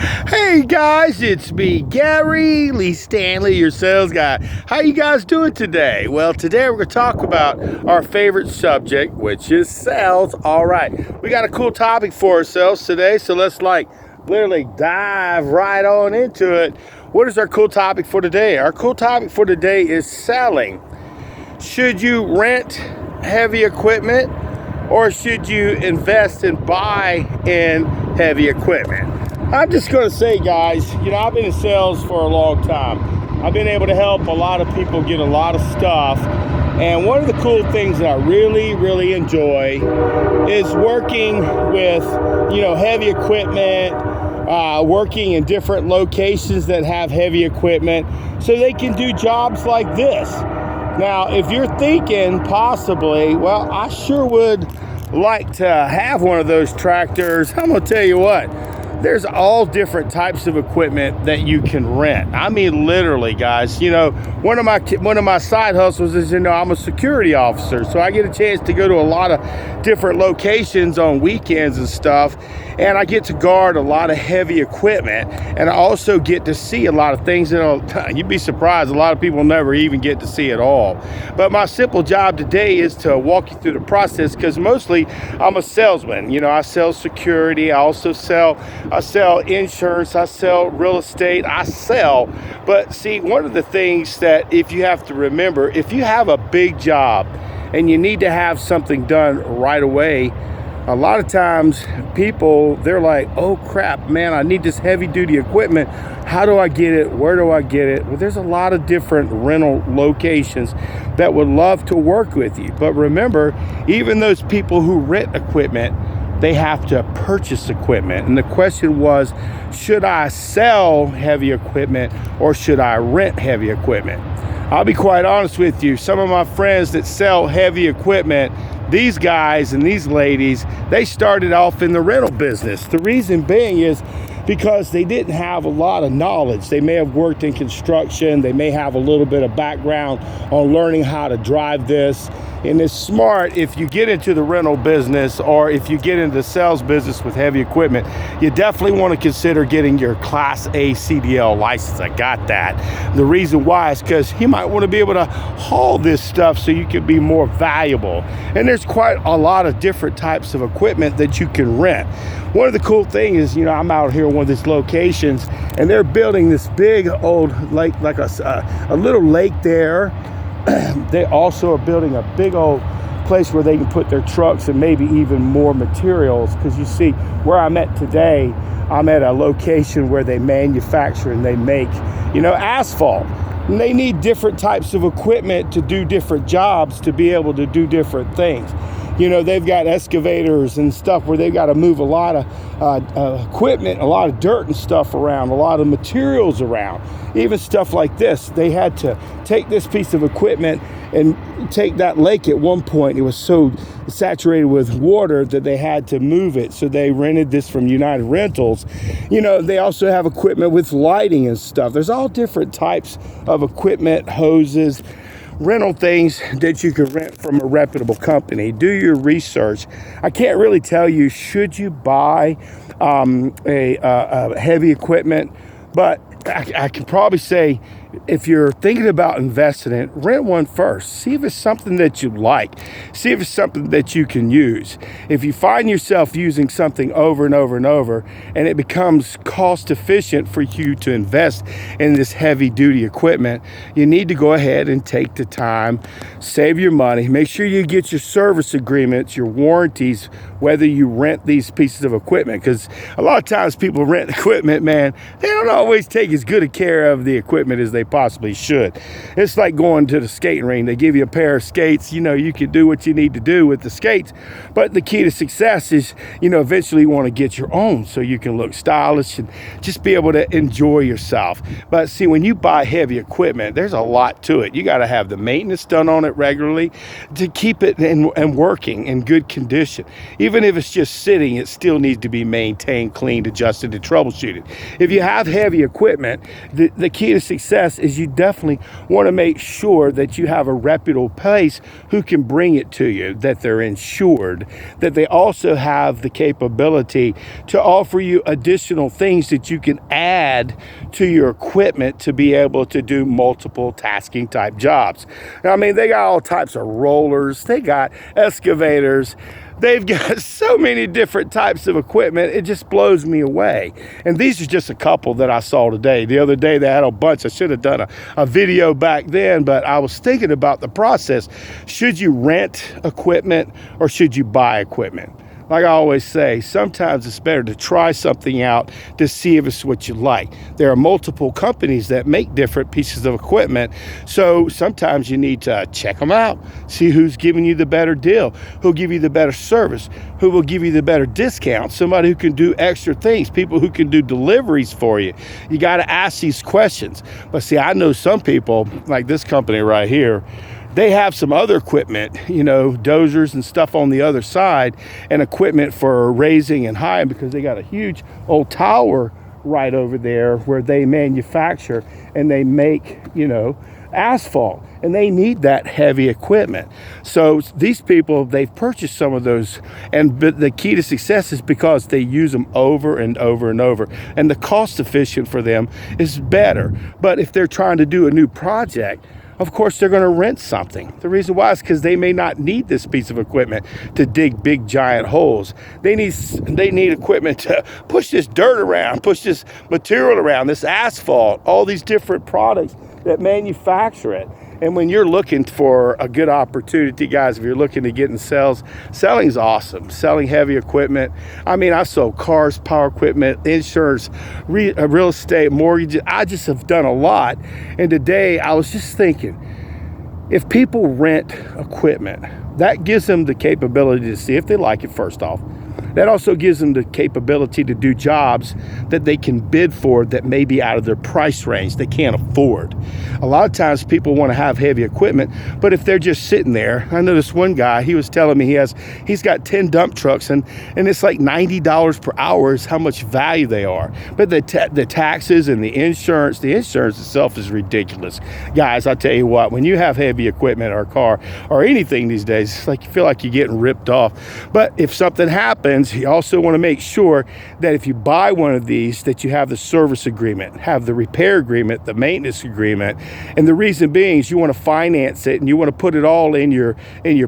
Hey guys, it's me, Gary Lee Stanley, your sales guy. How you guys doing today? Well, today we're going to talk about our favorite subject, which is sales. All right, we got a cool topic for ourselves today, so let's literally dive right on into it. What is our cool topic for today? Our cool topic for today is selling. Should you rent heavy equipment or should you invest and buy in heavy equipment? I'm just going to say, guys, I've been in sales for a long time. I've been able to help a lot of people get a lot of stuff. And one of the cool things that I really, really enjoy is working with, heavy equipment, working in different locations that have heavy equipment so they can do jobs like this. Now, if you're thinking possibly, well, I sure would like to have one of those tractors, I'm going to tell you what. There's all different types of equipment that you can rent. I mean, literally, guys. One of my side hustles is, I'm a security officer, so I get a chance to go to a lot of different locations on weekends and stuff, and I get to guard a lot of heavy equipment, and I also get to see a lot of things that you'd be surprised a lot of people never even get to see at all. But my simple job today is to walk you through the process, because mostly I'm a salesman. I sell security. I also sell insurance, I sell real estate, I sell. But see, one of the things that if you have to remember, if you have a big job and you need to have something done right away, a lot of times people, they're like, oh crap, man, I need this heavy duty equipment. How do I get it? Where do I get it? Well, there's a lot of different rental locations that would love to work with you. But remember, even those people who rent equipment, they have to purchase equipment. And the question was, should I sell heavy equipment or should I rent heavy equipment? I'll be quite honest with you. Some of my friends that sell heavy equipment, these guys and these ladies, they started off in the rental business. The reason being is because they didn't have a lot of knowledge. They may have worked in construction. They may have a little bit of background on learning how to drive this. And it's smart if you get into the rental business or if you get into the sales business with heavy equipment, you definitely want to consider getting your Class A CDL license. I got that. The reason why is because you might want to be able to haul this stuff so you can be more valuable. And there's quite a lot of different types of equipment that you can rent. One of the cool things is, I'm out here in one of these locations and they're building this big old lake, like a little lake there. They also are building a big old place where they can put their trucks and maybe even more materials. Because you see, where I'm at today, I'm at a location where they manufacture and they make, asphalt. And they need different types of equipment to do different jobs to be able to do different things. They've got excavators and stuff where they've got to move a lot of equipment, a lot of dirt and stuff around, a lot of materials around, even stuff like this. They had to take this piece of equipment and take that lake at one point. It was so saturated with water that they had to move it. So they rented this from United Rentals. They also have equipment with lighting and stuff. There's all different types of equipment, hoses, rental things that you can rent from a reputable company. Do your research. I can't really tell you, should you buy a heavy equipment, but I can probably say, if you're thinking about investing in it, rent one first. See if it's something that you like. See if it's something that you can use. If you find yourself using something over and over and over, and it becomes cost efficient for you to invest in this heavy duty equipment, you need to go ahead and take the time, save your money, make sure you get your service agreements, your warranties, whether you rent these pieces of equipment. Because a lot of times people rent equipment, man, they don't always take as good a care of the equipment as they possibly should. It's like going to the skating ring. They give you a pair of skates. You can do what you need to do with the skates. But the key to success is, eventually you want to get your own so you can look stylish and just be able to enjoy yourself. But see, when you buy heavy equipment, there's a lot to it. You got to have the maintenance done on it regularly to keep it and working in good condition. Even if it's just sitting, it still needs to be maintained, cleaned, adjusted, and troubleshooted. If you have heavy equipment, the key to success success is you definitely want to make sure that you have a reputable place who can bring it to you, that they're insured, that they also have the capability to offer you additional things that you can add to your equipment to be able to do multiple tasking type jobs. I mean, they got all types of rollers, they got excavators, they've got so many different types of equipment. It just blows me away. And these are just a couple that I saw today. The other day they had a bunch. I should have done a video back then, but I was thinking about the process. Should you rent equipment or should you buy equipment? Like I always say, sometimes it's better to try something out to see if it's what you like. There are multiple companies that make different pieces of equipment, so sometimes you need to check them out, see who's giving you the better deal, who'll give you the better service, who will give you the better discount, somebody who can do extra things, people who can do deliveries for you. You got to ask these questions. But see, I know some people, like this company right here, they have some other equipment, you know, dozers and stuff on the other side, and equipment for raising and hiring, because they got a huge old tower right over there where they manufacture and they make, you know, asphalt, and they need that heavy equipment. So these people, they've purchased some of those, and the key to success is because they use them over and over and over, and the cost efficient for them is better. But if they're trying to do a new project, of course, they're going to rent something. The reason why is because they may not need this piece of equipment to dig big, giant holes. They need equipment to push this dirt around, push this material around, this asphalt, all these different products that manufacture it. And when you're looking for a good opportunity, guys, if you're looking to get in sales, selling's awesome. Selling heavy equipment. I mean, I sold cars, power equipment, insurance, real estate, mortgages. I just have done a lot. And today I was just thinking, if people rent equipment, that gives them the capability to see if they like it, first off. That also gives them the capability to do jobs that they can bid for that may be out of their price range they can't afford. A lot of times people want to have heavy equipment, but if they're just sitting there, I know this one guy, he was telling me he's got 10 dump trucks and it's like $90 per hour is how much value they are. But the taxes and the insurance itself is ridiculous. Guys, I tell you what, when you have heavy equipment or a car or anything these days, it's like you feel like you're getting ripped off. But if something happens, you also want to make sure that if you buy one of these, that you have the service agreement, have the repair agreement, the maintenance agreement. And the reason being is you want to finance it and you want to put it all in your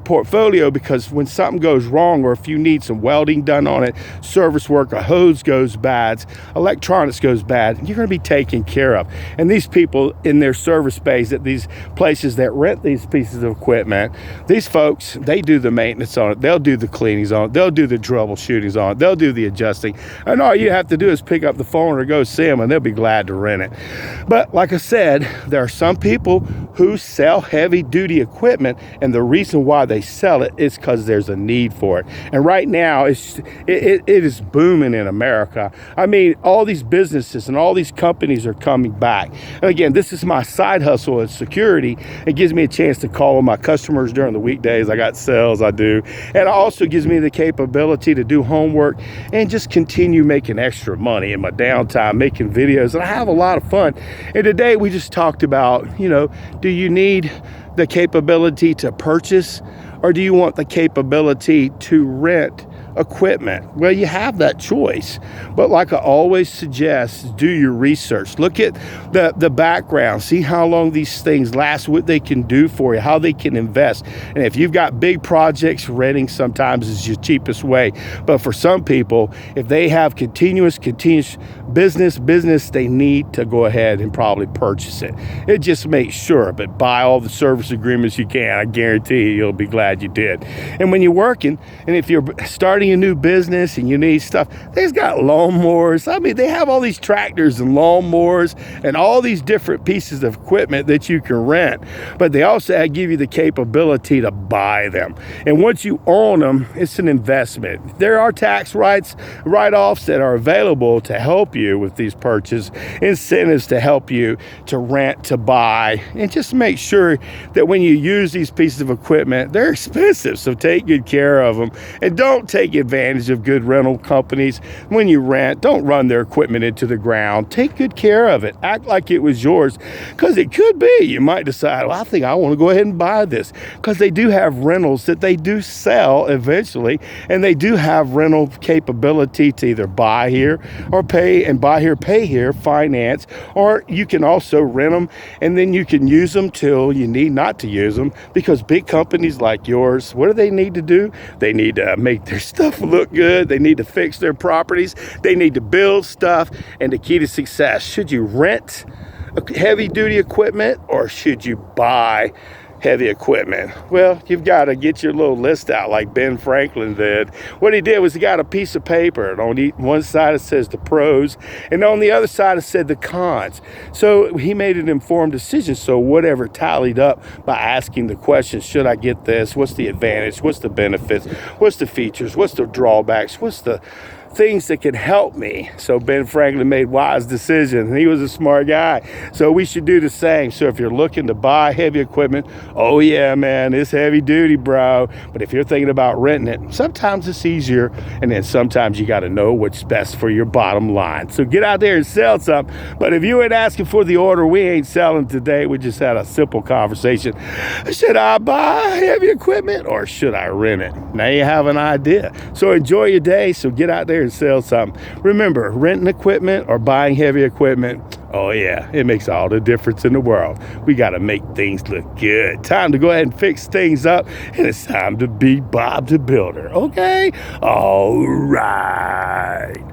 portfolio, because when something goes wrong, or if you need some welding done on it, service work, a hose goes bad, electronics goes bad, you're going to be taken care of. And these people in their service bays at these places that rent these pieces of equipment, these folks, they do the maintenance on it, they'll do the cleanings on it, they'll do the troubleshootings on it, they'll do the adjusting, and all you have to do is pick up the phone or go see them and they'll be glad to rent it. But like I said, there are some people who sell heavy duty equipment, and the reason why they sell it is because there's a need for it. And right now it is booming in America. I mean, all these businesses and all these companies are coming back. And again, this is my side hustle as security. It gives me a chance to call on my customers during the weekdays. I got sales, I do, and it also gives me the capability to do homework and just continue making extra money in my downtime, making videos, and I have a lot of fun. And today we just talked about, you know, do you need the capability to purchase, or do you want the capability to rent equipment? Well, you have that choice, but like I always suggest, do your research. Look at the background, see how long these things last, what they can do for you, how they can invest. And if you've got big projects, renting sometimes is your cheapest way. But for some people, if they have continuous business, they need to go ahead and probably purchase it. It just makes sure, but buy all the service agreements you can. I guarantee you'll be glad you did. And when you're working, and if you're starting a new business and you need stuff, they've got lawnmowers. I mean, they have all these tractors and lawnmowers and all these different pieces of equipment that you can rent, but they also give you the capability to buy them. And once you own them, it's an investment. There are tax write-offs that are available to help you with these purchases, incentives to help you to rent, to buy, and just make sure that when you use these pieces of equipment, they're expensive, so take good care of them, and don't take take advantage of good rental companies. When you rent, don't run their equipment into the ground. Take good care of it. Act like it was yours, because it could be. You might decide, well, I think I want to go ahead and buy this, because they do have rentals that they do sell eventually, and they do have rental capability to either buy here or pay, and buy here, pay here, finance, or you can also rent them and then you can use them till you need not to use them, because big companies like yours, what do they need to do? They need to make their stuff look good. They need to fix their properties. They need to build stuff. And the key to success, should you rent heavy duty equipment or should you buy heavy equipment? Well, you've got to get your little list out like Ben Franklin did. What he did was he got a piece of paper, and on one side it says the pros, and on the other side it said the cons. So he made an informed decision. So whatever tallied up by asking the questions, should I get this? What's the advantage? What's the benefits? What's the features? What's the drawbacks? What's the things that can help me? So Ben Franklin made wise decisions, and he was a smart guy. So we should do the same. So if you're looking to buy heavy equipment, oh yeah, man, it's heavy duty, bro. But if you're thinking about renting it, sometimes it's easier, and then sometimes you got to know what's best for your bottom line. So get out there and sell something. But if you ain't asking for the order, we ain't selling today. We just had a simple conversation. Should I buy heavy equipment or should I rent it? Now you have an idea. So enjoy your day. So get out there and sell something. Remember, renting equipment or buying heavy equipment, oh yeah, it makes all the difference in the world. We got to make things look good. Time to go ahead and fix things up, and it's time to be Bob the Builder, okay? All right.